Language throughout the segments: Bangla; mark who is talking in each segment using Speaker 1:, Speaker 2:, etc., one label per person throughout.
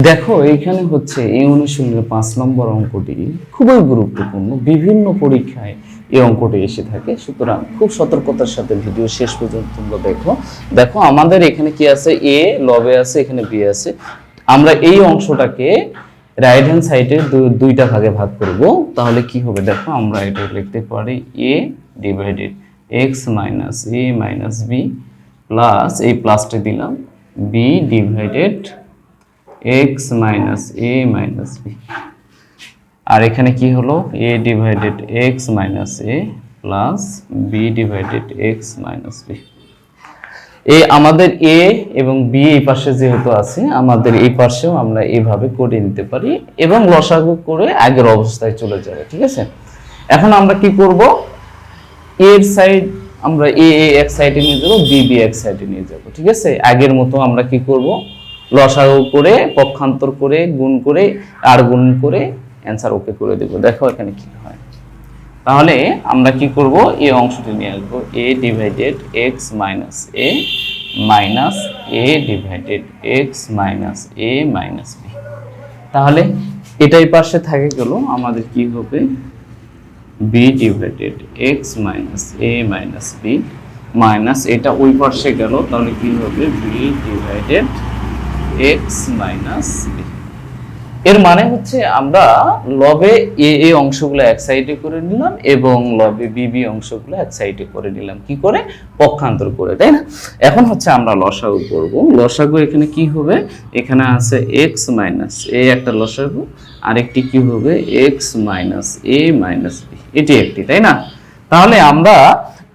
Speaker 1: দেখো এইখানে হচ্ছে এই অনুশীলনের 5 নম্বর অঙ্কটি খুবই গুরুত্বপূর্ণ, বিভিন্ন পরীক্ষায় এই অঙ্কটি এসে থাকে। সুতরাং খুব সতর্কতার সাথে ভিডিও শেষ পর্যন্ত তোমরা দেখো আমাদের এখানে কি আছে, এ লবে আছে, এখানে বি আছে। আমরা এই অংশটাকে রাইট হ্যান্ড সাইডে দুইটা ভাগে ভাগ করব। তাহলে কি হবে দেখো, আমরা এটা লিখতে পারি A divided X minus A minus B plus এই প্লাসটা দিলাম B divided x minus A minus B. আর এখানে কি হলো, a divided x minus A plus B divided x minus B. এই আমাদের a এবং b এই পাশে যেহেতু আছে, আমাদের এই পাশেও আমরা এইভাবে করে নিতে পারি এবং লসাগু করে আগের অবস্থায় চলে যাবে। ঠিক আছে, এখন আমরা কি করব, এর সাইড আমরা a এক সাইডে নিয়ে যাব, b এক সাইডে নিয়ে যাব। ঠিক আছে, আগের মতো আমরা কি করব, লসাগু করে পক্ষান্তর করে গুণ করে আর গুণ করে অ্যান্সার ওকে করে দেব। দেখো এখানে কি হয়। তাহলে আমরা কি করব, এই অংশটি নিয়ে আসবো a divided x minus A minus a divided x minus A minus b। তাহলে এটাই পাশে থাকে গেল, আমাদের কি হবে b divided x minus A minus b minus এটা ওই পাশে গেল, তাহলে কি হবে b divided x minus B. এর মানে হচ্ছে আমরা লবে এ অংশগুলো এক সাইডে করে নিলাম এবং লবে বি অংশগুলো এক সাইডে করে নিলাম, কি করে, পক্ষান্তর করে, তাই না? এখন হচ্ছে আমরা লসাগু করব। লসাগু এখানে কি হবে, এখানে আছে x মাইনাস এ একটা লসাগু, আর একটি কি হবে x minus A minus B, এটি একটি, তাই না? তাহলে আমরা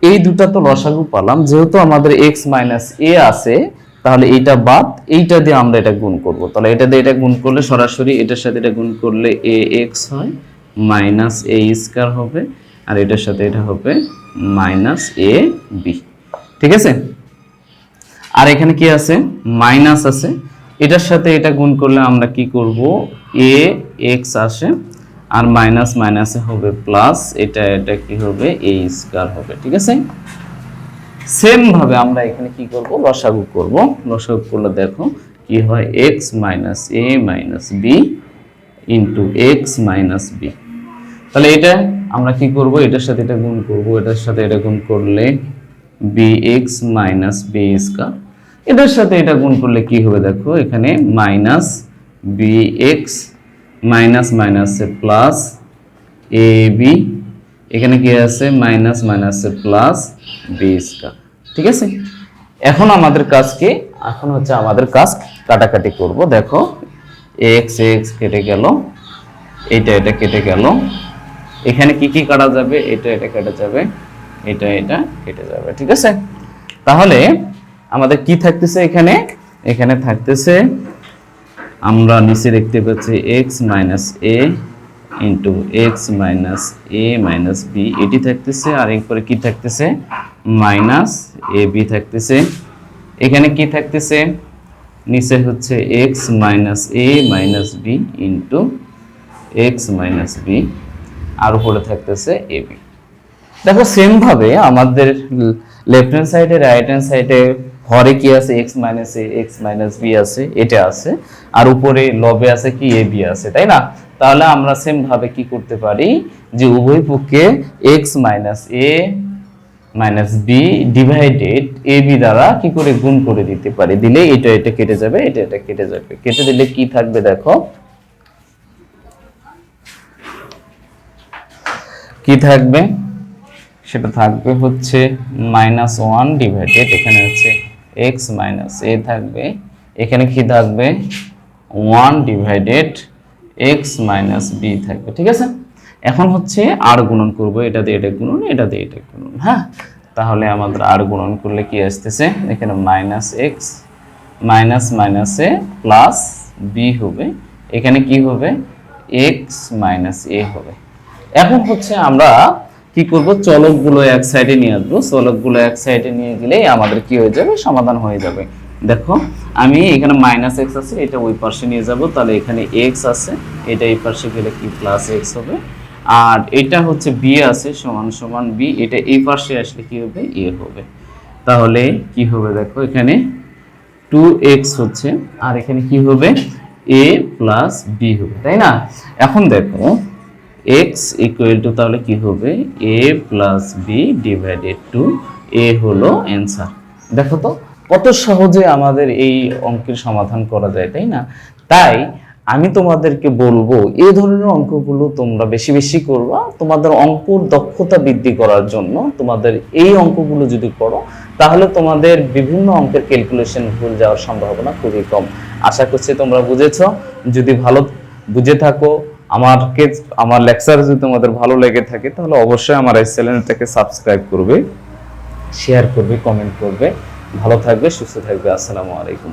Speaker 1: এই দুটা তো লসাগু পেলাম, যেহেতু আমাদের x মাইনাস এ আছে, তাহলে এইটা বাদ, এইটা দিয়ে আমরা এটা গুণ করব। তাহলে এটা দিয়ে এটা গুণ করলে সরাসরি এটার সাথে এটা গুণ করলে ax হয় মাইনাস a স্কয়ার হবে, আর এটার সাথে এটা হবে মাইনাস a b। ঠিক আছে, আর এখানে কি আছে, মাইনাস আছে, এটার সাথে এটা গুণ করলে আমরা কি করব, ax আসে আর মাইনাস মাইনাসে হবে প্লাস, এটা কি হবে a স্কয়ার হবে। ঠিক আছে, সেম ভাবে আমরা এখানে কি করব, লসাগু করব। লসাগু করলে দেখো কি হয়, x minus A minus B into X minus B. তাহলে এটা আমরা কি করব, এটার সাথে এটা গুণ করব, এটার সাথে এটা গুণ করলে bx মাইনাস বি স্কয়ার, এটার সাথে এটা গুণ করলে কি হবে দেখো, এখানে মাইনাস bx মাইনাস মাইনাসে প্লাস ab, এখানে কি আছে মাইনাস মাইনাসে প্লাস বি স্কয়ার। ঠিক আছে, এখন আমাদের কাজ কি, এখন হচ্ছে আমাদের কাজ কাটাকাটি করব। দেখো এক্স এক্স কেটে গেল, এটা কেটে গেল, এখানে কি কি কাটা যাবে, এটা কেটে যাবে, এটা কেটে যাবে। ঠিক আছে, তাহলে আমাদের কি থাকতেছে, এখানে থাকতেছে, আমরা নিচে দেখতে পাচ্ছি x minus A into X minus A minus B, এটি থাকতেছে, আর এরপরে কি থাকতেছে, মাইনাস এ বি থাকতেছে। এখানে কি থাকতেছে, নিচে হচ্ছে X minus A minus B into X minus B, আর উপরে থাকতেছে এ বি। দেখো সেম ভাবে আমাদের লেফট হ্যান্ড সাইডে রাইট হ্যান্ড সাইডে হরে কি আছে, X minus A X minus B আছে, এটা আছে, আর উপরে লবে আছে কি এ বি আছে, তাই না? তাহলে আমরা সেম ভাবে কি করতে পারি, যে উভয় পক্ষে x minus A minus B divided A B দ্বারা কি করে গুণ করে দিতে পারি, দিলে এটা কেটে যাবে, এটা কেটে যাবে। কেটে দিলে কি থাকবে দেখো, কি থাকবে, সেটা থাকবে হচ্ছে -1 ডিভাইডেড, এখানে হচ্ছে x মাইনাস এ থাকবে, এখানে কি থাকবে 1 ডিভাইডেড x মাইনাস বি থাকবে। ঠিক আছে, এখন হচ্ছে আর গুণন করব, এটা দিয়ে এটা গুণন, এটা দিয়ে এটা গুণন। হ্যাঁ, তাহলে আমাদের আর গুণন করলে কি আসতেছে, এখানে মাইনাস এক্স মাইনাস মাইনাসে প্লাস বি হবে, এখানে কি হবে এক্স মাইনাস এ হবে। এখন হচ্ছে আমরা কি করব, চলকগুলো এক সাইডে নিয়ে আসবো, চলকগুলো এক সাইডে নিয়ে গেলেই আমাদের কি হয়ে যাবে, সমাধান হয়ে যাবে। দেখো আমি এখানে মাইনাস এক্স আছে, এটা ওই পাশে নিয়ে যাব, তাহলে এখানে এক্স আছে, এটা এই পাশে গেলে কি প্লাস এক্স হবে, আর এটা হচ্ছে বি আছে সমান সমান বি, এটা এই পাশে আসলে কি হবে এ হবে। তাহলে কি হবে দেখো, এখানে 2x হচ্ছে, আর এখানে কি হবে এ প্লাস বি হবে, তাই না? এখন দেখো এক্স ইকুয়াল টু তাহলে কি হবে, এ প্লাস বি ডিভাইডেড টু এ হলো অ্যান্সার। দেখো তো কত সহজে আমাদের এই অঙ্কের সমাধান করা যায়, তাই না? তাই আমি তোমাদেরকে বলবো এই ধরনের অঙ্কগুলো তোমরা বেশি বেশি করবা, তোমাদের অঙ্কর দক্ষতা বৃদ্ধি করার জন্য। তোমাদের এই অঙ্কগুলো যদি করো তাহলে তোমাদের বিভিন্ন অঙ্কের ক্যালকুলেশন ভুল যাওয়ার সম্ভাবনা খুবই কম। আশা করছি তোমরা বুঝেছো। যদি ভালো বুঝে থাকো, আমার লেকচার যদি তোমাদের ভালো লেগে থাকে তাহলে অবশ্যই আমার এই চ্যানেলটাকে সাবস্ক্রাইব করবে, শেয়ার করবে, কমেন্ট করবে। ভালো থাকবে, সুস্থ থাকবে। আসসালামু আলাইকুম।